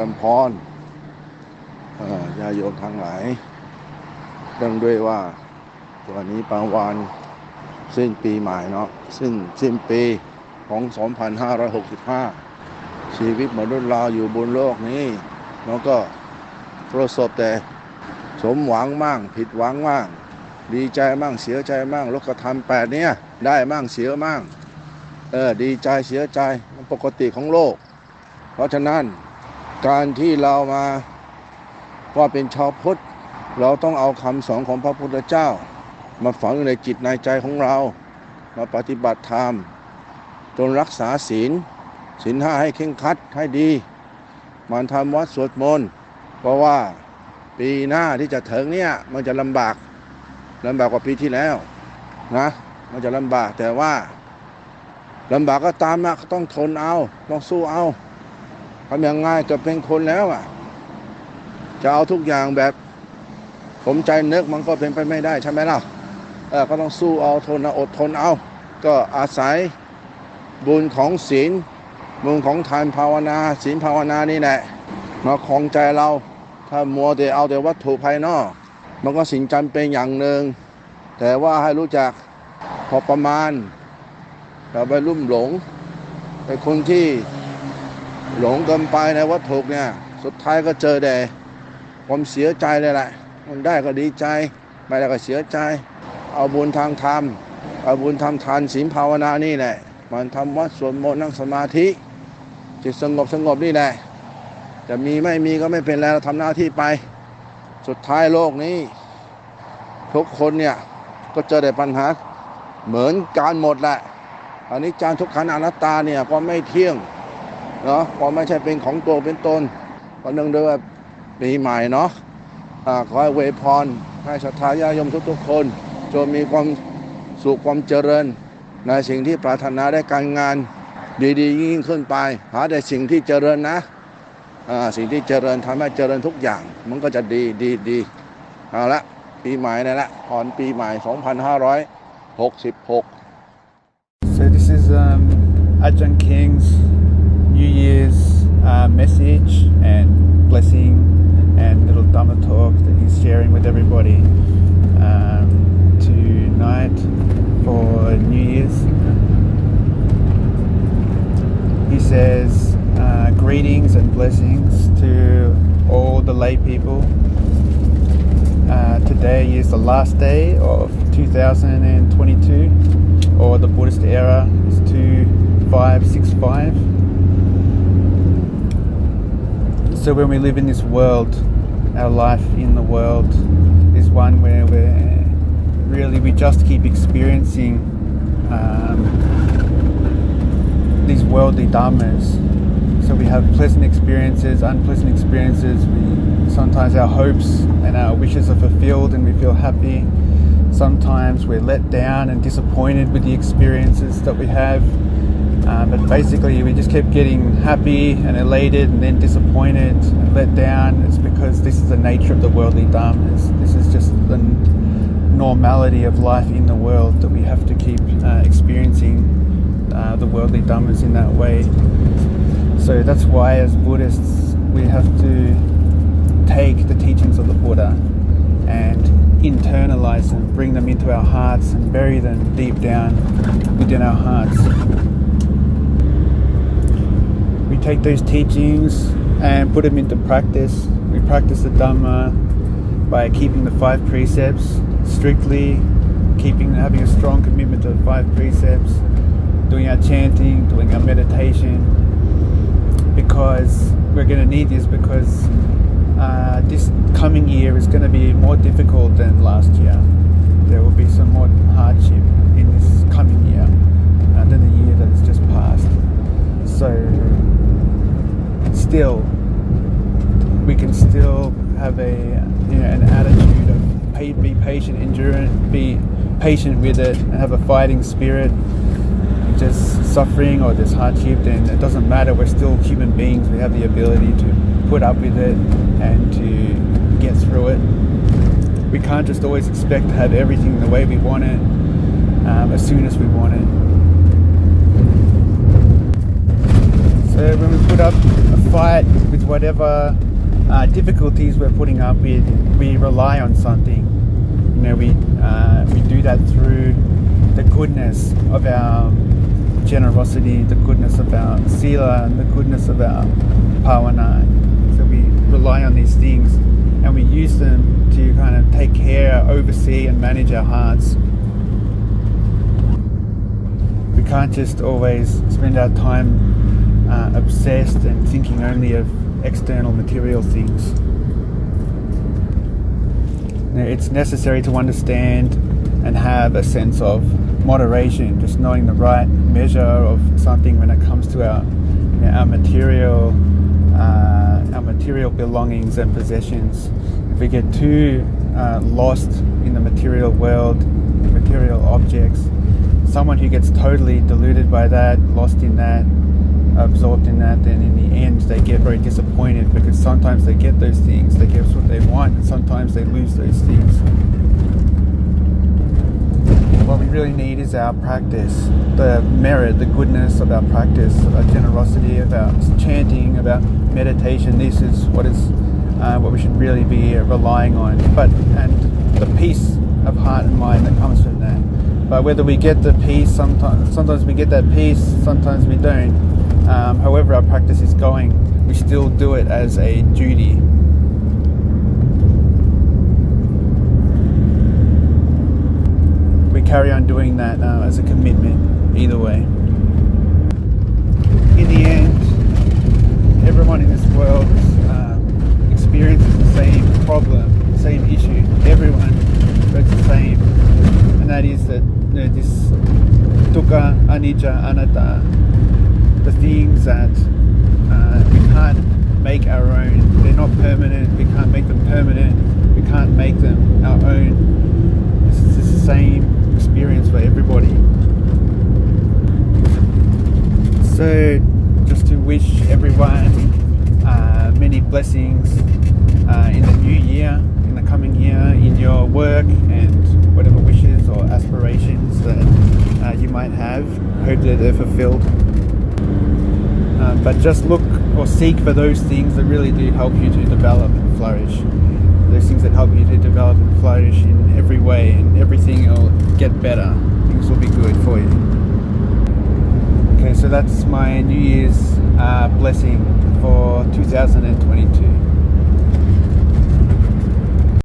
ริญพรญาโยมทั้งหลายเนื่องด้วยว่าวันนี้ปางวานสิ้นปีใหม่เนาะสิ้นปีของ 2565 ชีวิตมนุษย์เราอยู่บนโลกนี้แล้วก็ประสบแต่สมหวังมั่งผิดหวังมั่งดีใจมั่งเสียใจมั่งโลกธรรม8เนี่ยได้มั่งเสียมั่งดีใจเสียใจมันปกติของโลกเพราะฉะนั้นการที่เรามาว่าเป็นชาวพุทธเราต้องเอาคำสอนของพระพุทธเจ้ามาฝังอยู่ในจิตในใจของเรามาปฏิบัติธรรมจนรักษาศีล5ให้เคร่งครัดให้ดีมันทำวัดสวดมนต์เพราะว่าปีหน้าที่จะถึงเนี่ยมันจะลำบากกว่าปีที่แล้วนะมันจะลำบากแต่ว่าลำบากก็ตามนะต้องทนเอาต้องสู้เอาทำอย่างง่ายก็เป็นคนแล้วจะเอาทุกอย่างแบบผมใจนึกมันก็เป็นไปไม่ได้ใช่ไหมล่ะก็ต้องสู้เอาทนเอาอดทนเอาก็อาศัยบุญของศีลบุญของทานภาวนาศีลภาวนานี่แหละมาครองใจเราถ้ามัวแต่เอาแต่วัตถุภายนอกมันก็สิ่งจำเป็นอย่างหนึ่งแต่ว่าให้รู้จักพอประมาณเราไปลุ่มหลงไปคนที่หลงเกินไปในวัตถุเนี่ยสุดท้ายก็เจอแต่ความเสียใจเลยแหละมันได้ก็ดีใจไม่ได้ก็เสียใจเอาบุญทางธรรมเอาบุญทำทานศีลภาวนานี่แหละมันทำวัดสวดมนต์นั่งสมาธิจิตสงบนี่แหละจะมีไม่มีก็ไม่เป็นไรเราทำหน้าที่ไปสุดท้ายโลกนี้ทุกคนเนี่ยก็เจอแต่ปัญหาเหมือนกันหมดแหละอนิจจังทุกขังอนัตตาเนี่ยก็ไม่เที่ยงเนาะก็ไม่ใช่เป็นของตัวเป็นตนก็เนื่องด้วยว่าปีใหม่เนาะขอให้อวยพรให้ศรัทธาญาติโยมทุกๆคนจงมีความสุขความเจริญในสิ่งที่ปรารถนาได้การงานดีๆยิ่งขึ้นไปหาแต่สิ่งที่เจริญนะสิ่งที่เจริญทำให้เจริญทุกอย่างมันก็จะดีเอาละปีใหม่นี่แหละพรปีใหม่ 2566 So this is Ajahn Keng's New Year's message and blessing and little Dhamma talk that he's sharing with everybody tonight for New Year's. He says greetings and blessings to all the lay people. Today is the last day of 2022, or the Buddhist era is 2565. So when we live in this world, our life in the world is one where we just keep experiencing these worldly dhammas. So we have pleasant experiences, unpleasant experiences. Sometimes our hopes and our wishes are fulfilled and we feel happy. Sometimes we're let down and disappointed with the experiences that we have. But basically we just kept getting happy and elated and then disappointed and let down. It's because this is the nature of the worldly dhammas. This is just the normality of life in the world, that we have to keep experiencing the worldly dhammas in that way. So that's why as Buddhists we have to take the teachings of the Buddha and internalize them, bring them into our hearts and bury them deep down within our hearts. We take those teachings and put them into practice. We practice the Dhamma by keeping the 5 precepts strictly, having a strong commitment to the 5 precepts, doing our chanting, doing our meditation, because we're going to need this, because this coming year is going to be more difficult than last year. There will be some more hardship in this coming year than the year that has just passed. So still, we can still have an attitude of be patient, endurant, be patient with it, and have a fighting spirit. Just suffering or there's hardship, then it doesn't matter. We're still human beings. We have the ability to put up with it and to get through it. We can't just always expect to have everything the way we want it, as soon as we want it. So when we put up a fight with whatever difficulties we're putting up with, we rely on something. We do that through the goodness of our generosity, the goodness of our sila, and the goodness of our bhavana. So we rely on these things and we use them to kind of take care, oversee and manage our hearts. We can't just always spend our time obsessed and thinking only of external material things. It's necessary to understand and have a sense of moderation, just knowing the right measure of something when it comes to our material belongings and possessions. If we get too lost in the material world, material objects, someone who gets totally deluded by that, lost in that, absorbed in that, then in the end they get very disappointed, because sometimes they get those things, they get what they want, and sometimes they lose those things. What we really need is our practice, the merit, the goodness of our practice, our generosity, of our chanting, of our meditation. This is what we should really be relying on. And the peace of heart and mind that comes from that. But whether we get the peace, sometimes we get that peace, sometimes we don't. However our practice is going, we still do it as a duty. We carry on doing that as a commitment, either way. In the end, everyone in this world experiences the same problem, the same issue. Everyone does the same, and that is that this dukkha, anicca, anatta, the things that we can't make our own. They're not permanent. We can't make them permanent. We can't make them our own. This is the same experience for everybody. So just to wish everyone many blessings in the new year, in the coming year, in your work and whatever wishes or aspirations that you might have. Hope that they're fulfilled. But just look or seek for those things that really do help you to develop and flourish. Those things that help you to develop and flourish in every way, and everything will get better. Things will be good for you. Okay, so that's my New Year's blessing for 2022.